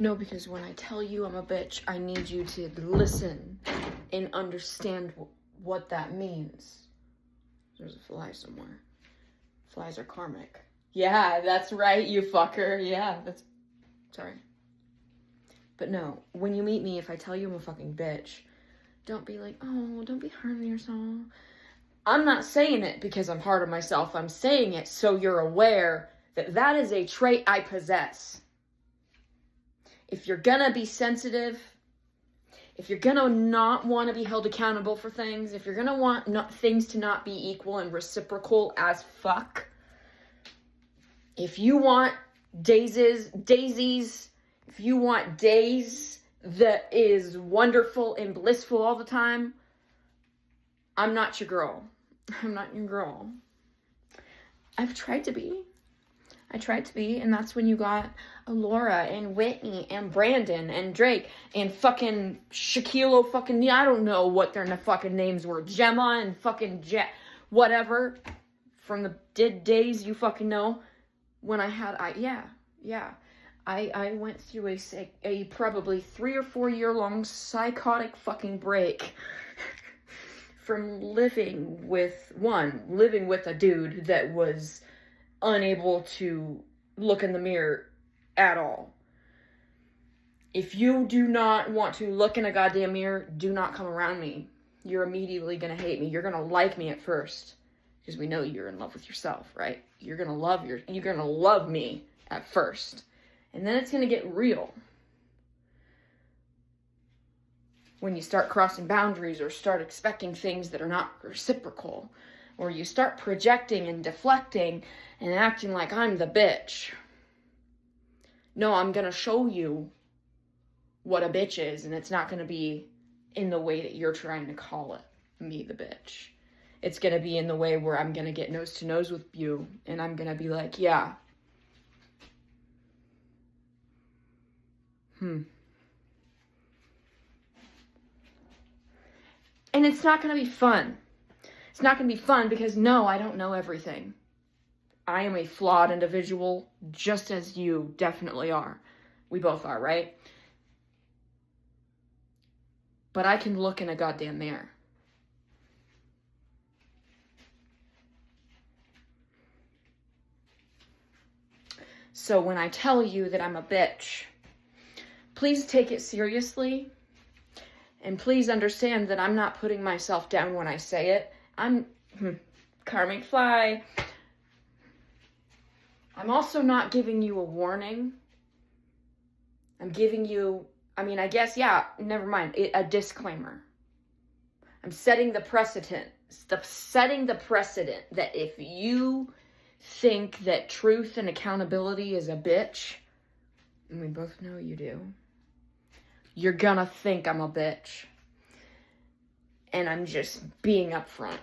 No, because when I tell you I'm a bitch, I need you to listen and understand what that means. There's a fly somewhere. Flies are karmic. Yeah, that's right, you fucker. Yeah, that's... Sorry. But no, when you meet me, if I tell you I'm a fucking bitch, don't be like, oh, don't be hard on yourself. I'm not saying it because I'm hard on myself. I'm saying it so you're aware that that is a trait I possess. If you're gonna be sensitive, if you're gonna not want to be held accountable for things, if you're gonna want things to not be equal and reciprocal as fuck, if you want daisies, if you want days that is wonderful and blissful all the time, I'm not your girl. I'm not your girl. I've tried to be. And that's when you got Laura and Whitney and Brandon and Drake and fucking Shaquille fucking, I don't know what their fucking names were. Gemma and fucking whatever. From the days you fucking know. When I had, I went through a probably 3 or 4 year long psychotic fucking break from living with a dude that was unable to look in the mirror at all. If you do not want to look in a goddamn mirror, do not come around me. You're immediately gonna hate me. You're gonna like me at first. Because we know you're in love with yourself, right? You're gonna love me at first. And then it's gonna get real. When you start crossing boundaries or start expecting things that are not reciprocal, or you start projecting and deflecting and acting like I'm the bitch. No, I'm gonna show you what a bitch is, and it's not gonna be in the way that you're trying to call it, me the bitch. It's gonna be in the way where I'm gonna get nose to nose with you, and I'm gonna be like, yeah. And it's not gonna be fun. It's not gonna be fun because no, I don't know everything. I am a flawed individual, just as you definitely are. We both are, right? But I can look in a goddamn mirror. So when I tell you that I'm a bitch, please take it seriously. And please understand that I'm not putting myself down when I say it. I'm karmic fly. I'm also not giving you a warning. I'm giving you, never mind, a disclaimer. I'm setting the precedent that if you think that truth and accountability is a bitch, and we both know you do, you're gonna think I'm a bitch. And I'm just being upfront.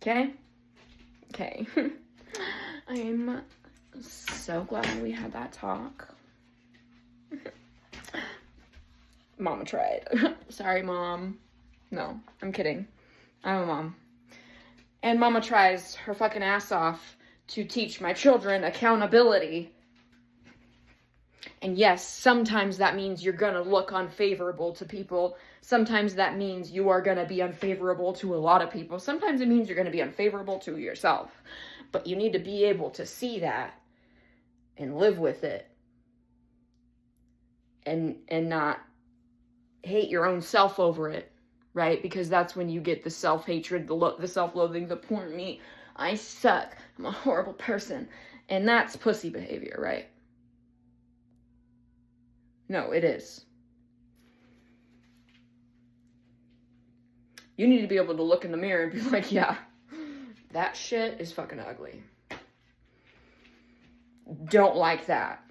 Okay? Okay. I'm so glad we had that talk. Mama tried. Sorry, Mom. No, I'm kidding. I'm a mom. And Mama tries her fucking ass off to teach my children accountability. And yes, sometimes that means you're gonna look unfavorable to people. Sometimes that means you are gonna be unfavorable to a lot of people. Sometimes it means you're gonna be unfavorable to yourself. But you need to be able to see that and live with it. And not hate your own self over it, right? Because that's when you get the self-hatred, the self-loathing, the poor me. I suck. I'm a horrible person. And that's pussy behavior, right? No, it is. You need to be able to look in the mirror and be like, yeah, that shit is fucking ugly. Don't like that.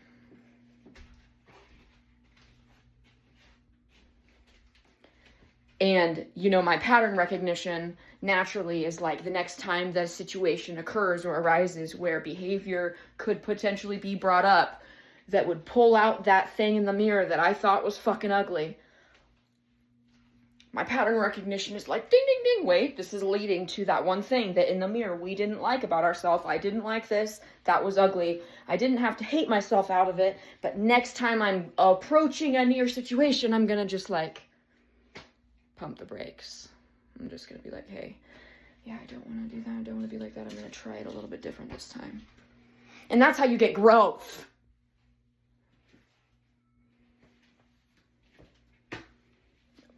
And, my pattern recognition naturally is like the next time that a situation occurs or arises where behavior could potentially be brought up that would pull out that thing in the mirror that I thought was fucking ugly. My pattern recognition is like, ding, ding, ding, wait, this is leading to that one thing that in the mirror we didn't like about ourselves. I didn't like this. That was ugly. I didn't have to hate myself out of it. But next time I'm approaching a near situation, I'm going to just like pump the brakes. I'm just going to be like, hey, yeah, I don't want to do that. I don't want to be like that. I'm going to try it a little bit different this time. And that's how you get growth.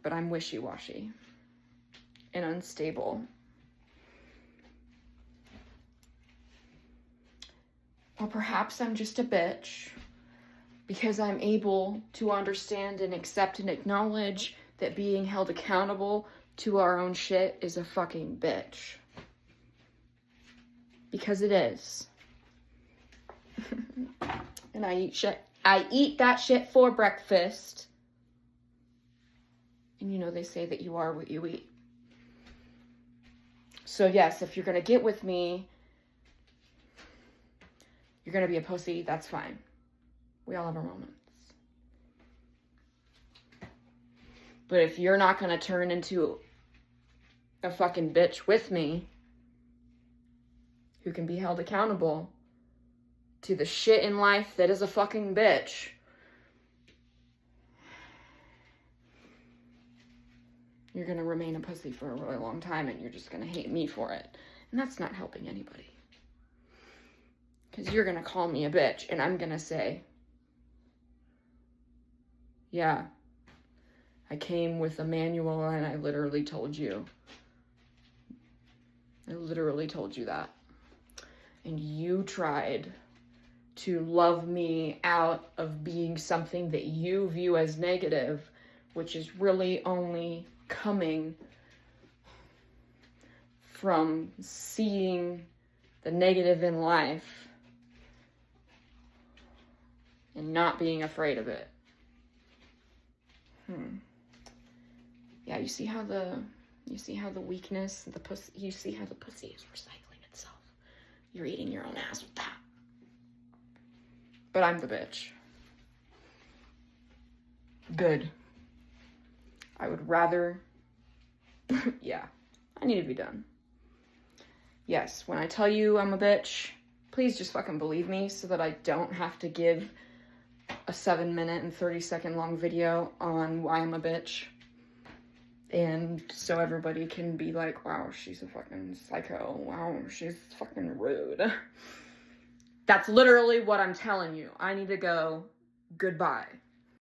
But I'm wishy-washy and unstable. Or perhaps I'm just a bitch because I'm able to understand and accept and acknowledge that being held accountable to our own shit is a fucking bitch. Because it is. And I eat shit. I eat that shit for breakfast. And you know, they say that you are what you eat. So yes, if you're going to get with me, you're going to be a pussy, that's fine. We all have our moments. But if you're not going to turn into a fucking bitch with me, who can be held accountable to the shit in life that is a fucking bitch, you're going to remain a pussy for a really long time and you're just going to hate me for it. And that's not helping anybody. Because you're going to call me a bitch and I'm going to say, yeah, I came with a manual and I literally told you. I literally told you that. And you tried to love me out of being something that you view as negative, which is really only coming from seeing the negative in life and not being afraid of it. Yeah, you see how the weakness, the pussy, you see how the pussy is recycling itself. You're eating your own ass with that. But I'm the bitch. Good. I would rather, yeah, I need to be done. Yes, when I tell you I'm a bitch, please just fucking believe me so that I don't have to give a 7-minute and 30-second long video on why I'm a bitch. And so everybody can be like, wow, she's a fucking psycho. Wow, she's fucking rude. That's literally what I'm telling you. I need to go. Goodbye.